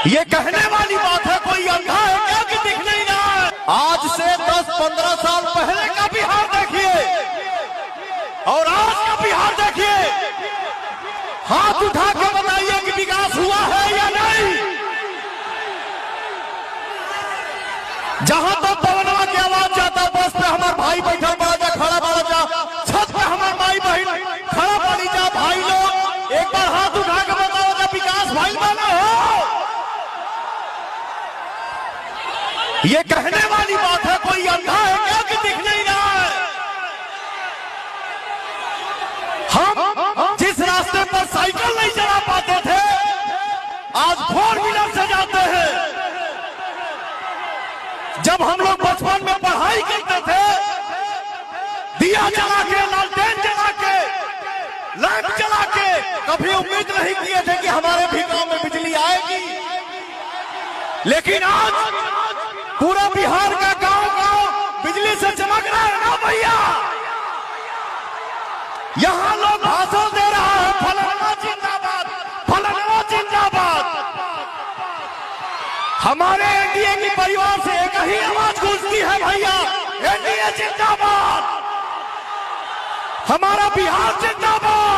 ये कहने वाली बात है, कोई अंधा है क्या कि दिख नहीं रहा है? आज से 10-15 साल पहले का बिहार देखिए और आज का बिहार देखिए। हाथ उठा के बताइए कि विकास हुआ है या नहीं। जहां तक पवनवा की आवाज जाता, बस पे हमारे भाई बैठा पड़ा जा, खड़ा पड़ा जा, छत पे हमारे माई बहन खड़ा पड़ी जा। भाई लोग एक बार हाथ उठा के बताओ जा, विकास भाई बना हो। ये कहने वाली बात है, कोई अंधा है क्या कि दिख नहीं रहा है? हम जिस रास्ते पर साइकिल नहीं चला पाते थे, आज 4 व्हीलर से जाते हैं। जब हम लोग बचपन में पढ़ाई करते थे, दिया जला के, लालटेन जला के, लैंप जला के, कभी उम्मीद नहीं किए थे कि हमारे भी गांव में बिजली आएगी। लेकिन आज पूरा बिहार का गांव बिजली से चमक रहा है ना भैया। यहां लोग भाषण दे रहा है, फलाना जिंदाबाद, फलाना जिंदाबाद। हमारे एनडीए की परिवार से एक ही आवाज गूंजती है भैया, एनडीए जिंदाबाद, हमारा बिहार जिंदाबाद।